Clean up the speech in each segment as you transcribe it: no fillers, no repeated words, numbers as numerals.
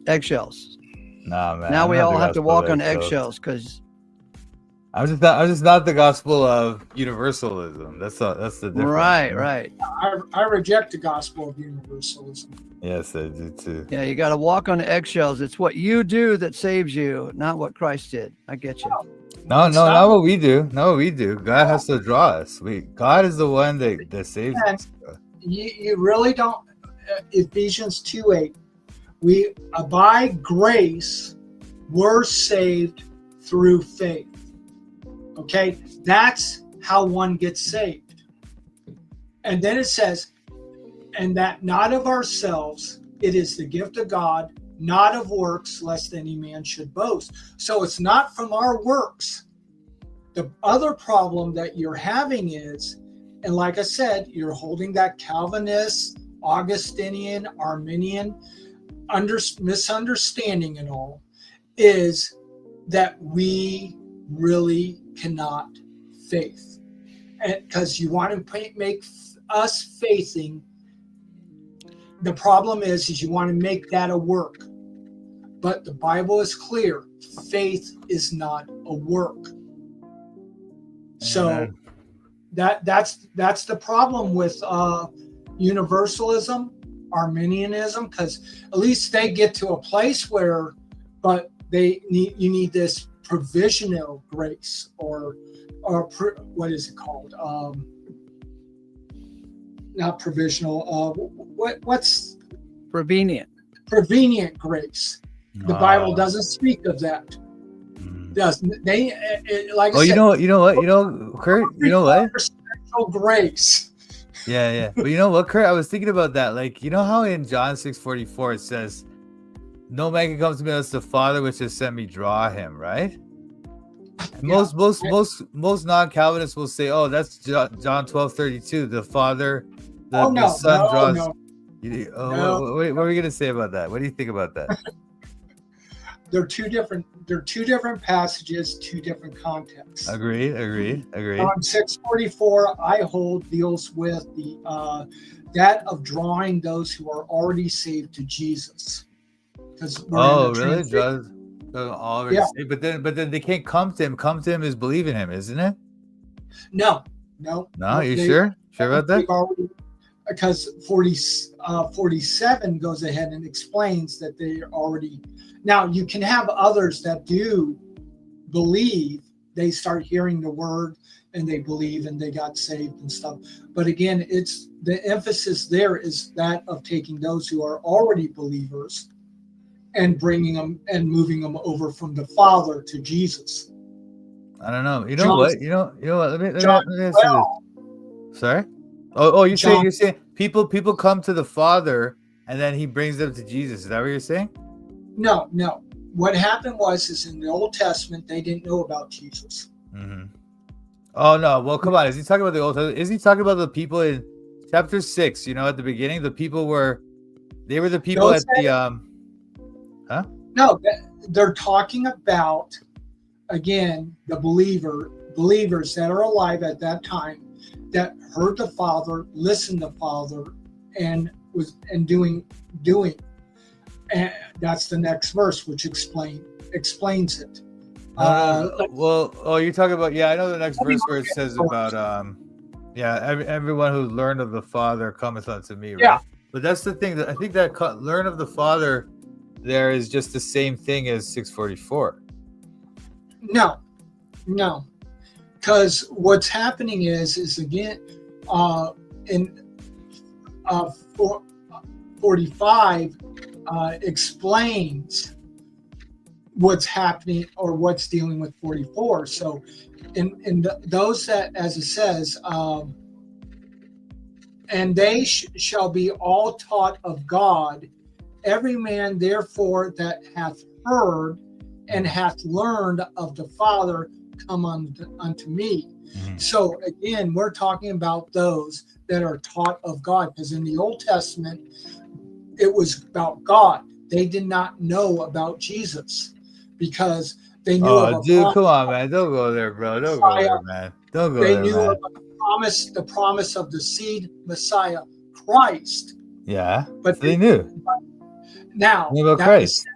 eggshells. Nah, man. Now I'm we not all the have to gospel walk of on eggshells. eggshells because I'm just not the gospel of universalism. That's the difference. right. I reject the gospel of universalism. Yes, I do too. Yeah, you got to walk on eggshells. It's what you do that saves you, not what Christ did. I get you. No, not what we do. No, what we do. God has to draw us. God is the one that saves us. You really don't. Ephesians 2:8. We by grace we're saved through faith. Okay, that's how one gets saved. And then it says, and that not of ourselves, it is the gift of God, not of works, lest any man should boast. So it's not from our works. The other problem that you're having is, and like I said, you're holding that Calvinist, Augustinian, Arminian misunderstanding and all, is that we really cannot faith. Because you want to make us faithing. The problem is you want to make that a work. But the Bible is clear. Faith is not a work. So that's the problem with universalism, Arminianism, because at least they get to a place where, but you need this provisional grace or what is it called? Not provisional. What's prevenient grace? The Bible doesn't speak of that. Doesn't they? Like I said, you know what, Kurt. You know what? Special grace. Yeah. But you know what, Kurt? I was thinking about that. Like, you know how in John 6:44 it says, "No man can come to me unless the Father which has sent me draw him." Right? And most non-Calvinists will say, "Oh, that's John 12:32. The Father, the Son draws." No. What are we gonna say about that? What do you think about that? They're two different passages, two different contexts. Agreed. On 644, I hold deals with the that of drawing those who are already saved to Jesus. Really? Already saved? But then they can't come to him. Come to him is believe in him, isn't it? No. You sure about that? Because 47 goes ahead and explains that they already. Now you can have others that do believe. They start hearing the word and they believe and they got saved and stuff. But again, it's the emphasis there is that of taking those who are already believers and bringing them and moving them over from the Father to Jesus. I don't know. You know what? Let me ask you this. Sorry? You're saying people come to the Father and then he brings them to Jesus. Is that what you're saying? No. What happened is in the Old Testament, they didn't know about Jesus. Mm-hmm. Oh, no. Well, come on. Is he talking about the Old Testament? Is he talking about the people in chapter 6? At the beginning, the people were the people at the... Huh? No, they're talking about, again, the believers that are alive at that time that heard the Father, listened to the Father, and doing. And that's the next verse, which explains it. You're talking about, I know the next verse where it says about, everyone who learned of the Father cometh unto me, right? Yeah. But that's the thing, that I think that learn of the Father there is just the same thing as 644. No. Because what's happening is again, in 45, explains what's happening or what's dealing with 44. So in those that, as it says, and they shall be all taught of God, every man therefore that hath heard and hath learned of the Father come unto me. Mm-hmm. So again, we're talking about those that are taught of God, because in the Old Testament, it was about God. They did not know about Jesus because they knew of a promise. Come on, man. Don't go there, bro. Don't go there, man. Don't go there, man. They knew of the promise of the seed Messiah, Christ. Yeah, but they knew. Now, about Christ.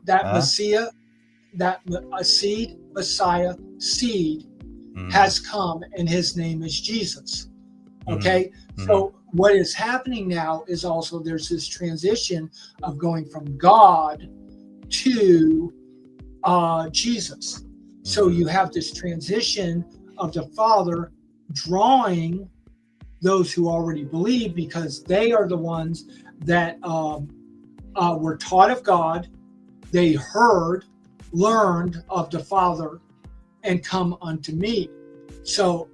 that Huh? Messiah, that a seed, Messiah, seed Mhm. has come, and his name is Jesus. Mhm. Okay, Mhm. so what is happening now is also there's this transition of going from God to Jesus. So Mhm. you have this transition of the Father drawing those who already believe, because they are the ones that were taught of God. They heard, learned of the Father, and come unto me. So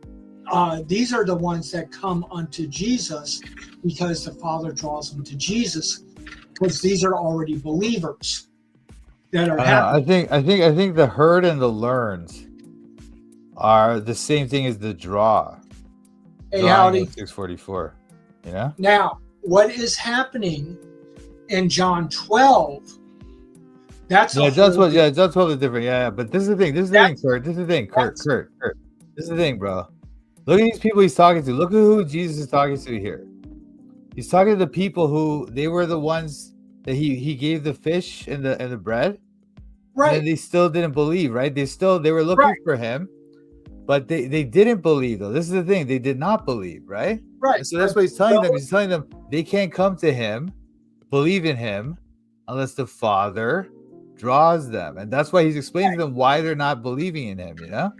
these are the ones that come unto Jesus, because the Father draws them to Jesus, because these are already believers that are I don't know. happy. I think the heard and the learned are the same thing as the draw. Hey, Drawing howdy. of 644. You know? Now, what is happening in John 12? That's a Yeah, John whole 12, yeah, John 12 is different. Yeah, but this is the thing. This is the thing, that's Kurt. This is the thing, Kurt. that's Kurt. This is the thing, bro. Look at these people he's talking to. Look at who Jesus is talking to here. He's talking to the people who they were the ones that he gave the fish and the bread, and then right, they still didn't believe, right? They were looking right, for him, but they didn't believe though. This is the thing. They did not believe, right? right. And so that's But what he's telling them. those, He's telling them they can't come to him, believe in him, unless the Father draws them. And that's why he's explaining to them why they're not believing in him, you know?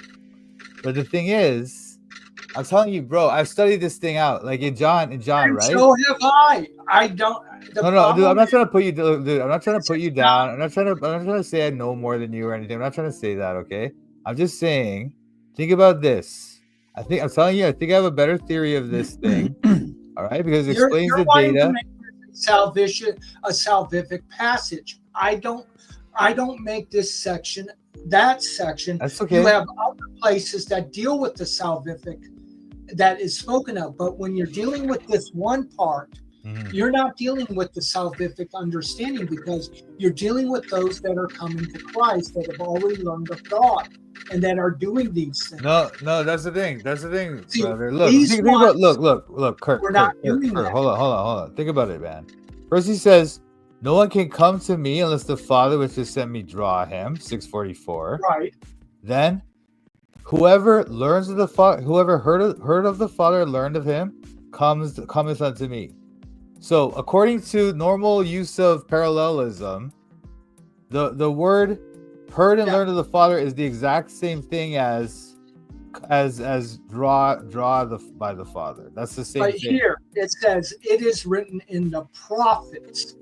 But the thing is, I'm telling you, bro, I've studied this thing out. Like in John, and right? so have I. I don't. The No, dude, I'm problem not trying to put you, dude. I'm not trying to is put you it's not. down. I'm not trying to say I know more than you or anything. I'm not trying to say that, okay? I'm just saying, think about this. I'm telling you, I think I have a better theory of this thing. All right, because it explains You're the wanting to data. make salvation a salvific passage. I don't make this section that section. That's You okay. have other places that deal with the salvific that is spoken of, but when you're dealing with this one part, Mhm. you're not dealing with the salvific understanding, because you're dealing with those that are coming to Christ, that have already learned of God, and that are doing these things. No, that's the thing. That's the thing, See, brother. Look, these think about ones look, Kurt, we're not doing Kurt. that. Hold on. Think about it, man. First he says, no one can come to me unless the Father which has sent me draw him, 644. Right. Then whoever learns of the Father, whoever heard of the Father, learned of him, cometh unto me. So according to normal use of parallelism, the word heard and Yeah. learned of the Father is the exact same thing as draw by the Father. That's the same But thing. here it says it is written in the prophets.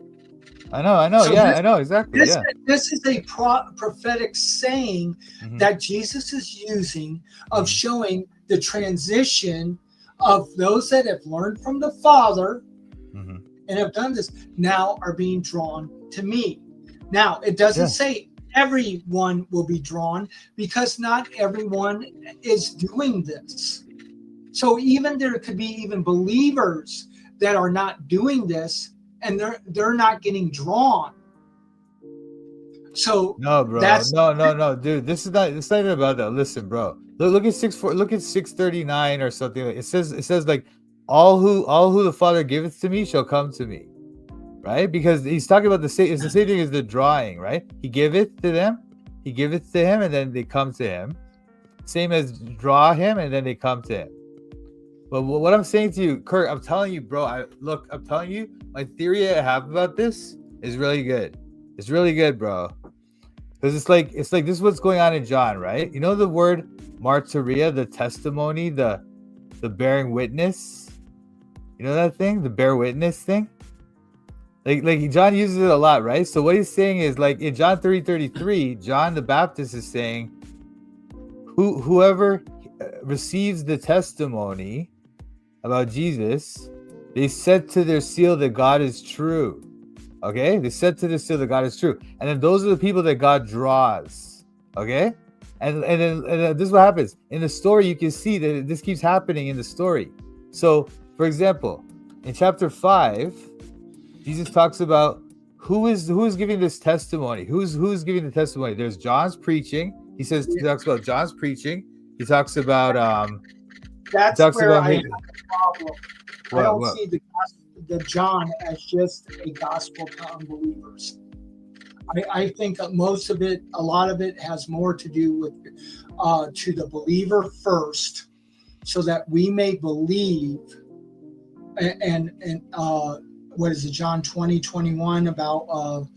I know. So Yeah, I know exactly. Yeah. this is a prophetic saying Mhm. that Jesus is using of Mhm. showing the transition of those that have learned from the Father Mhm. and have done this now are being drawn to me. Now, it doesn't Yeah. say everyone will be drawn, because not everyone is doing this. So even there could be even believers that are not doing this, and they're not getting drawn. So No, bro. that's No, dude. It's not even about that. Listen, bro. Look at 639 or something. It says like all who the Father giveth to me shall come to me. Right? Because he's talking about it's the same thing as the drawing, right? He giveth to them, he giveth to him, and then they come to him. Same as draw him, and then they come to him. But what I'm saying to you, Kurt, I'm telling you, bro. I'm telling you, my theory I have about this is really good. It's really good, bro. Because it's like this is what's going on in John, right? You know the word Martureo, the testimony, the bearing witness. You know that thing, the bear witness thing. Like John uses it a lot, right? So what he's saying is, like in John 3:33, John the Baptist is saying, whoever receives the testimony about Jesus, they said to their seal that God is true. Okay, they said to their seal that God is true, and then those are the people that God draws. Okay, and then this is what happens in the story. You can see that this keeps happening in the story. So, for example, in chapter 5. Jesus talks about who is giving this testimony. Who's giving the testimony? There's John's preaching. He talks about John's preaching. He talks about that's where I have a problem. I don't what? see the John as just a gospel to unbelievers. I think most of it, a lot of it has more to do with to the believer first, so that we may believe. And what is it, John 20:21 about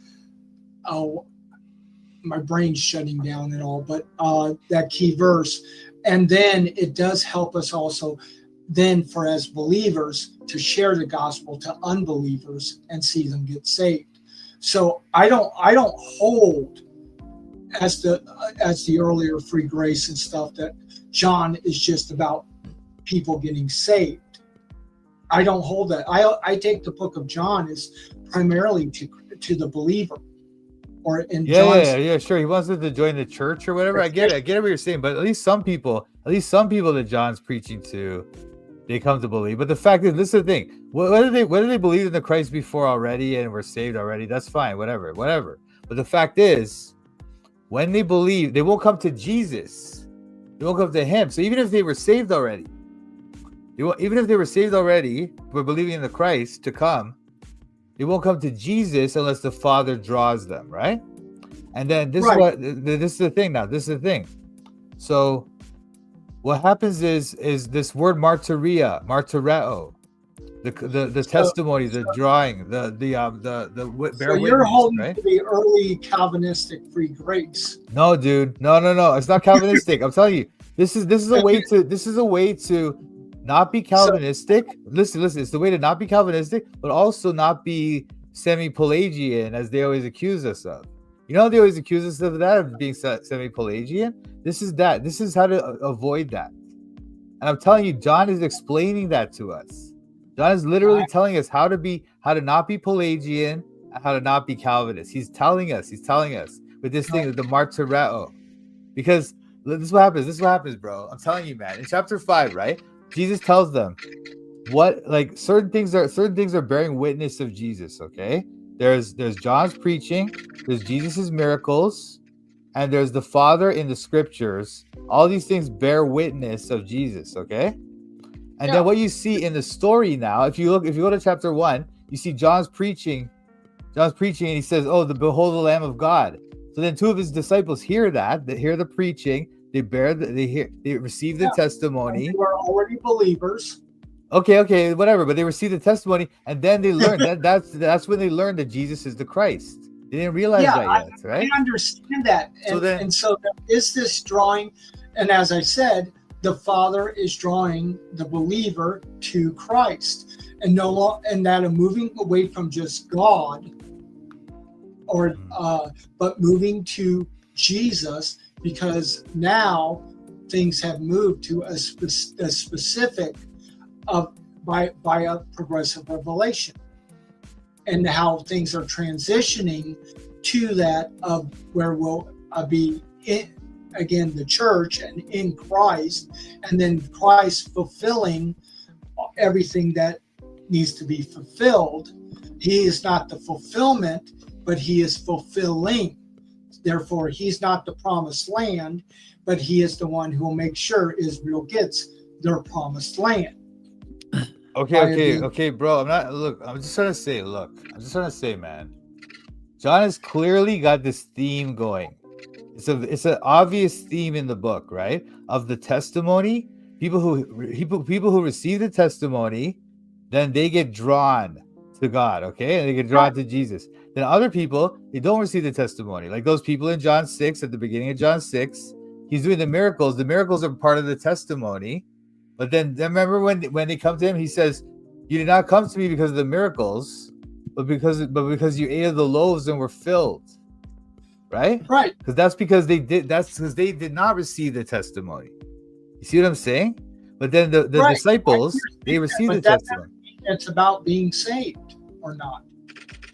my brain's shutting down and all, but that key verse. And then it does help us also then for as believers to share the gospel to unbelievers and see them get saved. So I don't hold as the earlier free grace and stuff that John is just about people getting saved. I don't hold that. I take the book of John as primarily to the believer. Or in yeah, sure. He wants them to join the church or whatever. I get it what you're saying, but at least some people that John's preaching to, they come to believe. But the fact is, this is the thing. Whether they believed in the Christ before already and were saved already, that's fine. Whatever. But the fact is, when they believe, they won't come to Jesus. They won't come to Him. So even if they were saved already, we're believing in the Christ to come. They won't come to Jesus unless the Father draws them, right? And then this is the thing now. This is the thing. So what happens is this word martureo, the testimony, the drawing, the so you're holding right? to the early Calvinistic free grace. No, dude. No. It's not Calvinistic. I'm telling you. This is a way to not be Calvinistic. Listen. It's the way to not be Calvinistic, but also not be semi-Pelagian, as they always accuse us of. You know, they always accuse us of that, of being semi-Pelagian. This is that. This is how to avoid that. And I'm telling you, John is explaining that to us. John is literally telling us how to not be Pelagian, and how to not be Calvinist. He's telling us with this thing, the Martureo. Because this is what happens, bro. I'm telling you, man. In chapter 5, right? Jesus tells them what, like, certain things are bearing witness of Jesus. Okay, there's John's preaching, there's Jesus's miracles, and there's the Father in the scriptures. All these things bear witness of Jesus. Okay, and then what you see in the story now, if you go to chapter 1, you see John's preaching, and he says, "Oh, behold the Lamb of God." So then two of his disciples hear the preaching. They receive the testimony. They were already believers. Okay, whatever. But they receive the testimony, and then they learn that's when they learn that Jesus is the Christ. They didn't realize that yet, right? I understand that. And so there is this drawing, and as I said, the Father is drawing the believer to Christ, and that of moving away from just God, but moving to Jesus. Because now things have moved to a specific by a progressive revelation, and how things are transitioning to that of where we'll be in, again, the church and in Christ, and then Christ fulfilling everything that needs to be fulfilled. He is not the fulfillment, but He is fulfilling. Therefore, He's not the promised land, but He is the one who will make sure Israel gets their promised land. Okay, bro. I'm just trying to say, man. John has clearly got this theme going. It's an obvious theme in the book, right? Of the testimony. People who receive the testimony, then they get drawn to God, okay? And they get drawn to Jesus. Then other people, they don't receive the testimony. Like those people in John 6, at the beginning of John 6, He's doing the miracles. The miracles are part of the testimony. But then remember when they come to Him, He says, "You did not come to me because of the miracles, but because you ate of the loaves and were filled." Right? Right. That's because they did not receive the testimony. You see what I'm saying? But then the disciples, they received the testimony. It's about being saved or not.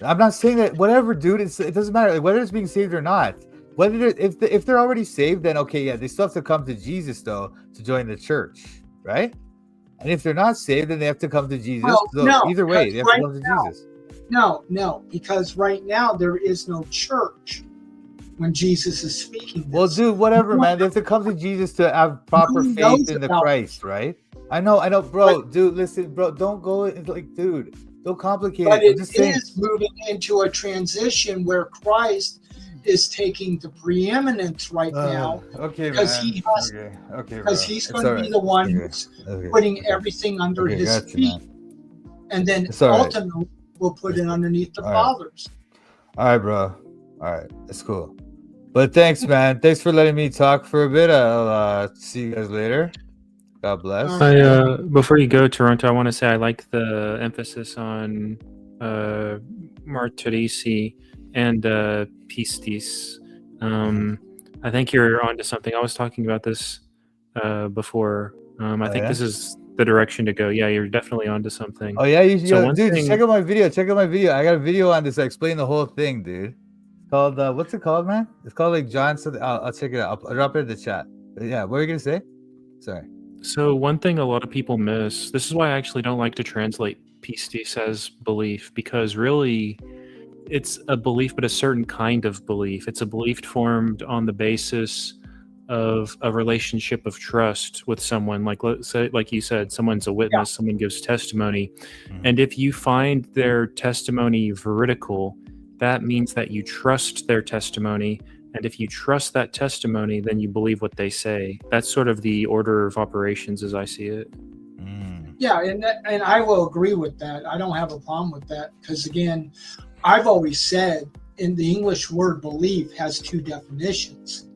I'm not saying that. Whatever, dude. It doesn't matter, like, whether it's being saved or not. If they're already saved, then okay, yeah, they still have to come to Jesus though to join the church, right? And if they're not saved, then they have to come to Jesus. Either way, they have to come to Jesus. No, because right now there is no church when Jesus is speaking this. Well, dude, whatever, man. They have to come to Jesus to have proper faith in the Christ, right? I know, bro. Dude, listen, bro. Don't go like, dude. Don't complicate it. But it is moving into a transition where Christ is taking the preeminence right now Okay, because man. he has Okay, because bro. he's It's going to all be right. the one Okay. who's Okay. putting everything under Okay, his got you, feet, man. and then It's all right. ultimately we'll put it underneath the All right. Father's. All right, bro. All right, that's cool. But thanks, man. Thanks for letting me talk for a bit. I'll see you guys later. God bless. All right. Before you go, Toronto, I want to say I like the emphasis on Martureo and pistis. I think you're onto something. I was talking about this before. I think this is the direction to go. Yeah, you're definitely onto something. Oh yeah, So dude, check out my video. Check out my video. I got a video on this. I explain the whole thing, dude. It's called what's it called, man? It's called like John something. I'll check it out. I'll drop it in the chat. But yeah, what were you gonna say? Sorry. So one thing a lot of people miss, this is why I actually don't like to translate pistis as belief, because really it's a belief, but a certain kind of belief. It's a belief formed on the basis of a relationship of trust with someone. Like, let's say, like you said, someone's a witness, someone gives testimony. And if you find their testimony veridical, that means that you trust their testimony. And if you trust that testimony, then you believe what they say. That's sort of the order of operations as I see it. Yeah, and I will agree with that. I don't have a problem with that because, again, I've always said in the English word belief has two definitions.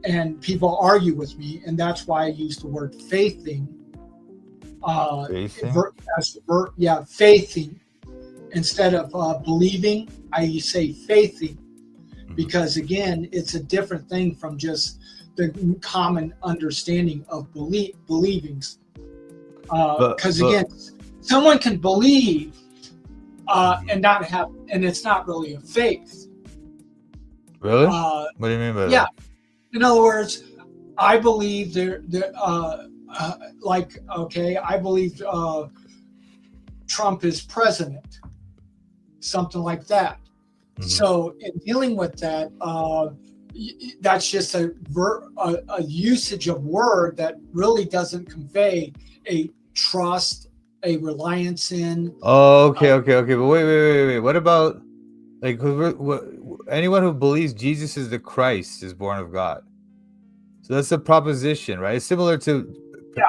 And people argue with me, and that's why I use the word faithing. Faithing. Instead of believing, I say faithing. Because again, it's a different thing from just the common understanding of believings. Because again, someone can believe and not have, and it's not really a faith. Really? What do you mean by that? Yeah. In other words, I believe I believe Trump is president, something like that. So in dealing with that, that's just a usage of word that really doesn't convey a trust, a reliance in. Oh, okay. But wait. What about like anyone who believes Jesus is the Christ is born of God? So that's a proposition, right? It's similar to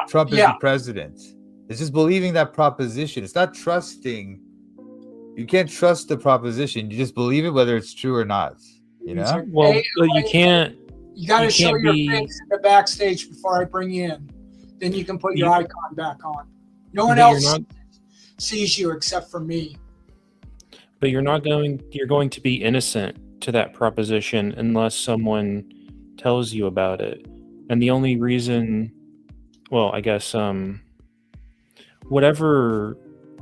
Trump is the president. It's just believing that proposition. It's not trusting. You can't trust the proposition. You just believe it, whether it's true or not. You know? Well, you can't. You got to show your be... face in the backstage before I bring you in. Then you can put your icon back on. No one else sees you except for me. But you're going to be innocent to that proposition unless someone tells you about it. And the only reason, well, I guess, whatever,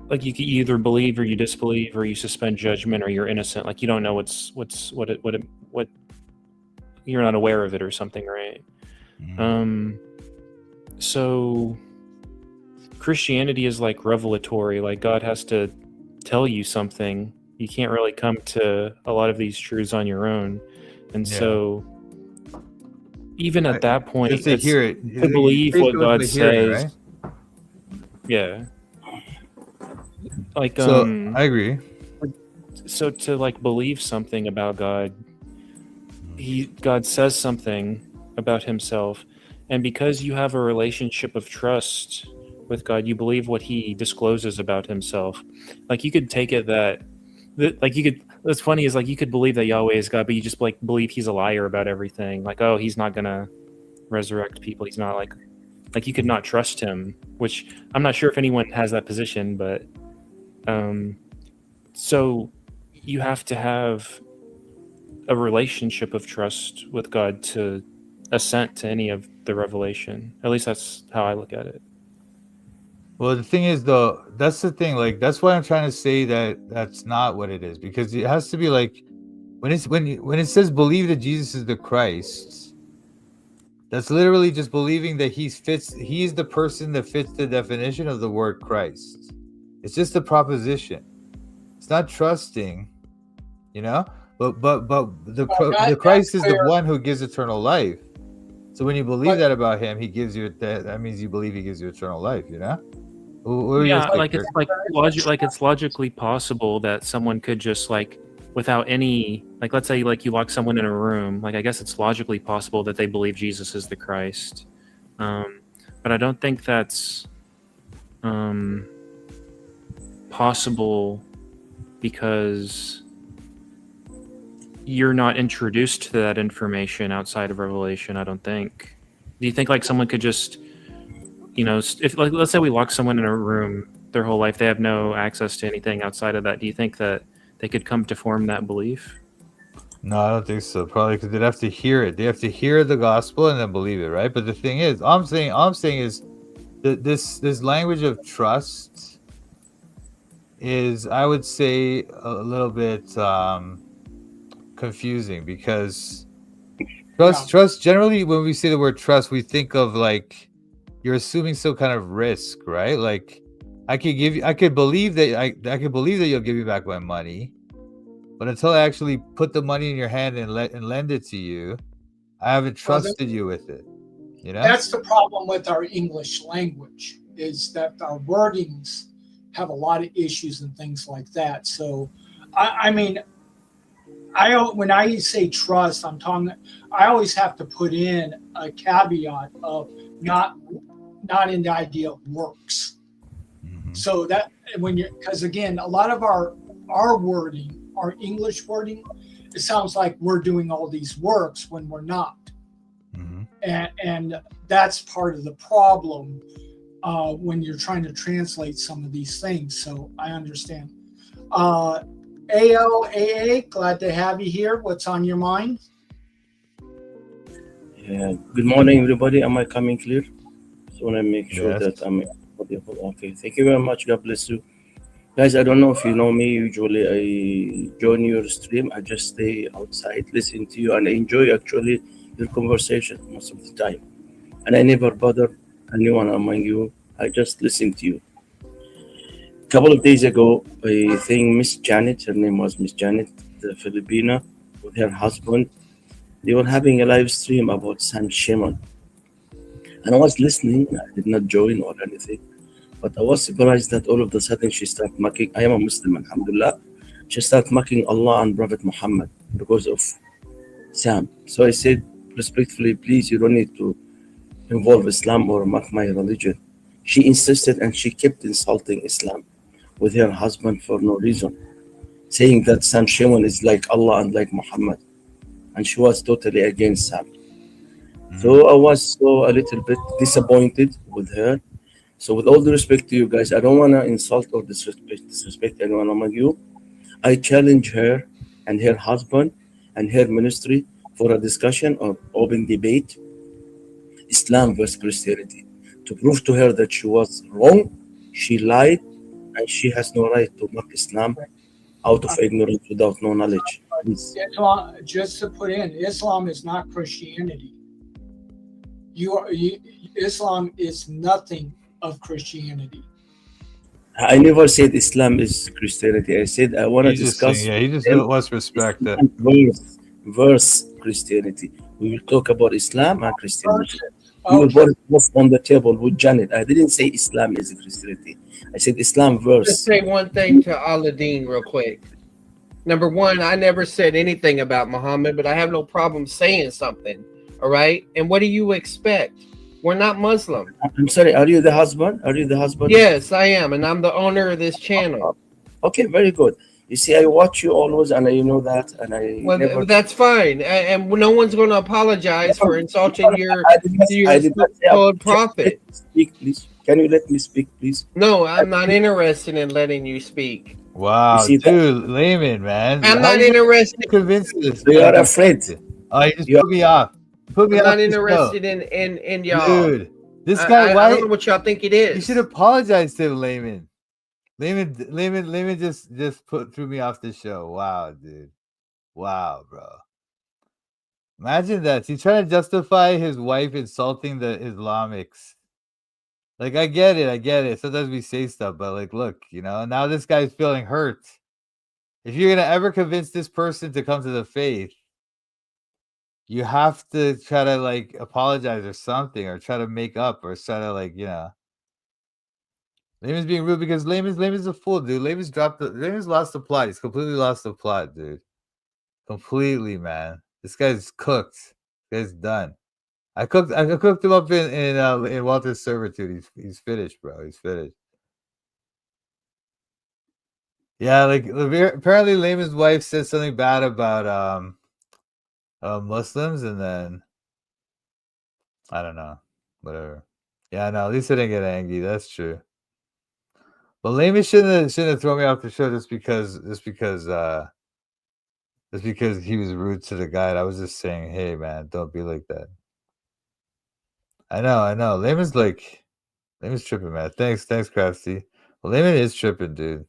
like you can either believe or you disbelieve or you suspend judgment or you're innocent. Like you don't know what you're not aware of it or something, right? So Christianity is like revelatory. Like God has to tell you something. You can't really come to a lot of these truths on your own. And so even at that point, to hear it, to believe what God says. Right? Yeah. Like so I agree. So to like believe something about God, God says something about himself, and because you have a relationship of trust with God, you believe what he discloses about himself. Like you could take it that like you could, what's funny is like you could believe that Yahweh is God, but you just like believe he's a liar about everything. Like, oh, he's not gonna resurrect people. He's not like you could not trust him, which I'm not sure if anyone has that position, but so you have to have a relationship of trust with God to assent to any of the revelation. At least that's how I look at it. Well, the thing is, though, that's the thing. Like, that's why I'm trying to say that that's not what it is, because it has to be like when it says believe that Jesus is the Christ. That's literally just believing that he's the person that fits the definition of the word Christ. It's just a proposition. It's not trusting, you know. But the Christ is the one who gives eternal life. So when you believe that about him, he gives you that means you believe he gives you eternal life, you know? Yeah, like it's logically possible that someone could just like without any, like, let's say like you lock someone in a room, like I guess it's logically possible that they believe Jesus is the Christ, but I don't think that's possible because you're not introduced to that information outside of Revelation. I don't think. Do you think like someone could just, if like let's say we lock someone in a room their whole life, they have no access to anything outside of that, do you think that they could come to form that belief? No, I don't think so. Probably because they'd have to hear it. They have to hear the gospel and then believe it, right? But the thing is, all I'm saying is that this language of trust is, I would say, a little bit confusing, because trust generally, when we say the word trust, we think of like you're assuming some kind of risk, right? Like I could believe that you'll give me back my money, but until I actually put the money in your hand and lend it to you, I haven't trusted you with it. That's the problem with our English language, is that our wordings have a lot of issues and things like that. So, I mean, when I say trust, I always have to put in a caveat of not in the idea of works. Mm-hmm. So that because again, a lot of our wording, our English wording, it sounds like we're doing all these works when we're not. Mm-hmm. And that's part of the problem when you're trying to translate some of these things. So I understand. ALAA, glad to have you here. What's on your mind? Yeah. Good morning, everybody. Am I coming clear? So I want to make sure Yes. that I'm audible. Okay. Thank you very much. God bless you. Guys, I don't know if you know me. Usually I join your stream. I just stay outside, listen to you, and I enjoy actually your conversation most of the time. And I never bother anyone among you. I just listen to you. A couple of days ago, I think Miss Janet, her name was Miss Janet, the Filipina, with her husband, they were having a live stream about Sam Shimon. And I was listening. I did not join or anything. But I was surprised that all of a sudden she started mocking. I am a Muslim, alhamdulillah. She started mocking Allah and Prophet Muhammad because of Sam. So I said respectfully, please, you don't need to involve Islam or mock my religion. She insisted and she kept insulting Islam with her husband for no reason, saying that Sam Shimon is like Allah and like Muhammad. And she was totally against Sam. Mm-hmm. So I was a little bit disappointed with her. So with all the respect to you guys, I don't want to insult or disrespect anyone among you. I challenge her and her husband and her ministry for a discussion or open debate, Islam versus Christianity, to prove to her that she was wrong, she lied, and she has no right to mock Islam out of ignorance without no knowledge. Please. Islam, just to put in, Islam is not Christianity. Islam is nothing of Christianity. I never said Islam is Christianity. I said I want to discuss. He just wants respect that. Verse Christianity. We will talk about Islam and Christianity. Okay. We will put it both on the table with Janet. I didn't say Islam is Christianity. I said Islam verse. Just say one thing to Aladdin real quick. Number one, I never said anything about Muhammad, but I have no problem saying something. All right. And what do you expect? We're not Muslim. I'm sorry. Are you the husband? Are you the husband? Yes, I am. And I'm the owner of this channel. Okay, very good. You see, I watch you always, and I know that. And I never... that's fine. And no one's going to apologize for insulting your prophet. Speak, please. Can you let me speak, please? No, I'm not interested in letting you speak. Wow, dude, Layman, man. I'm not interested. Convinced this. You are afraid. Oh, you just put me off. I'm not interested in y'all. Dude, this guy, I don't know what y'all think it is. You should apologize to him, Layman. Layman just threw me off the show. Wow, dude. Wow, bro. Imagine that. He's trying to justify his wife insulting the Islamics. Like, I get it. Sometimes we say stuff, but like, look, now this guy's feeling hurt. If you're gonna ever convince this person to come to the faith, you have to try to like apologize or something, or try to make up, or try to like, Layman's being rude because Layman's a fool, dude. Layman's lost the plot. He's completely lost the plot, dude. completely, man. This guy's cooked. This guy's done. I cooked him up in Walter's servitude. He's finished, bro. He's finished. Yeah, like apparently Layman's wife said something bad about Muslims, and then I don't know, whatever. Yeah, no, at least I didn't get angry. That's true. But Layman shouldn't have thrown me off the show just because he was rude to the guy. I was just saying, hey man, don't be like that. I know. Layman's tripping, man. Thanks, Crafty. Well, Layman is tripping, dude.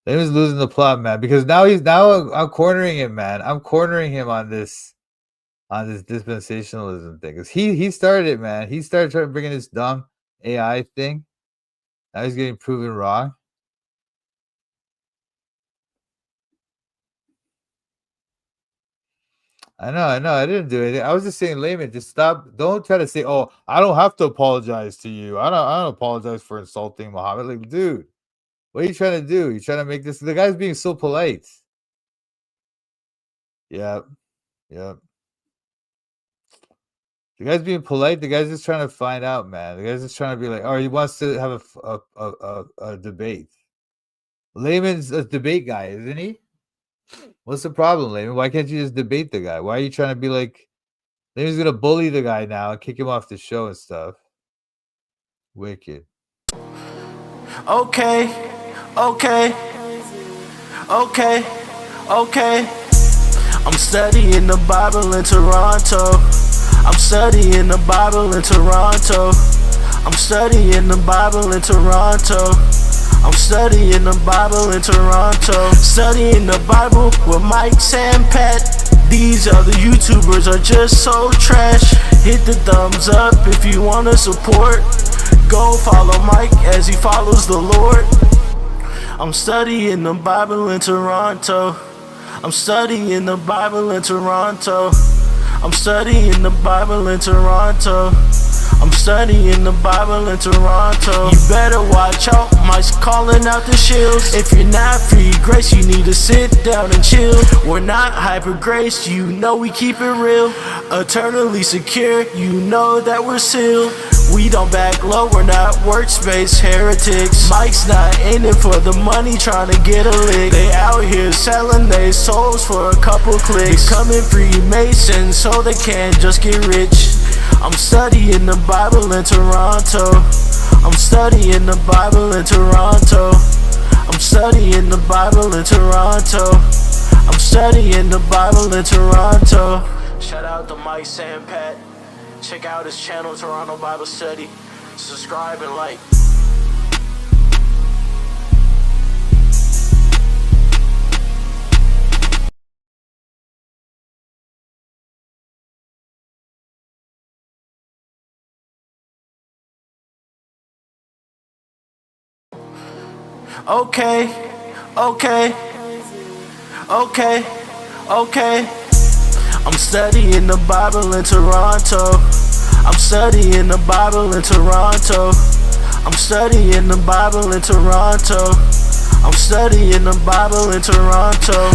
Layman's losing the plot, man, because now I'm cornering him, man. I'm cornering him on this dispensationalism thing. Because he started it, man. He started trying to bring in this dumb AI thing. Now he's getting proven wrong. I know. I didn't do anything. I was just saying, Layman, just stop. Don't try to say, "Oh, I don't have to apologize to you. I don't apologize for insulting Mohammad." Like, dude, what are you trying to do? You trying to make this? The guy's being so polite. Yep. The guy's being polite. The guy's just trying to find out, man. The guy's just trying to be like, oh, he wants to have a debate. Layman's a debate guy, isn't he? What's the problem, Layman? Why can't you just debate the guy? Why are you trying to be like, Layman's gonna bully the guy now and kick him off the show and stuff? Wicked. Okay. I'm studying the Bible in Toronto. I'm studying the Bible in Toronto. I'm studying the Bible in Toronto. I'm studying the Bible in Toronto. Studying the Bible with Mike and Pat. These other YouTubers are just so trash. Hit the thumbs up if you want to support. Go follow Mike as he follows the Lord. I'm studying the Bible in Toronto. I'm studying the Bible in Toronto. I'm studying the Bible in Toronto. I'm studying the Bible in Toronto. You better watch out, Mike's calling out the shills. If you're not free grace, you need to sit down and chill. We're not hyper grace, you know we keep it real. Eternally secure, you know that we're sealed. We don't back low, we're not workspace heretics. Mike's not in it for the money, trying to get a lick. They out here selling their souls for a couple clicks. Becoming Freemasons so they can't just get rich. I'm studying the Bible in Toronto. I'm studying the Bible in Toronto. I'm studying the Bible in Toronto. I'm studying the Bible in Toronto. Shout out to Mike and Pat. Check out his channel, Toronto Bible Study. Subscribe and like. Okay. I'm studying the Bible in Toronto. I'm studying the Bible in Toronto. I'm studying the Bible in Toronto. I'm studying the Bible in Toronto.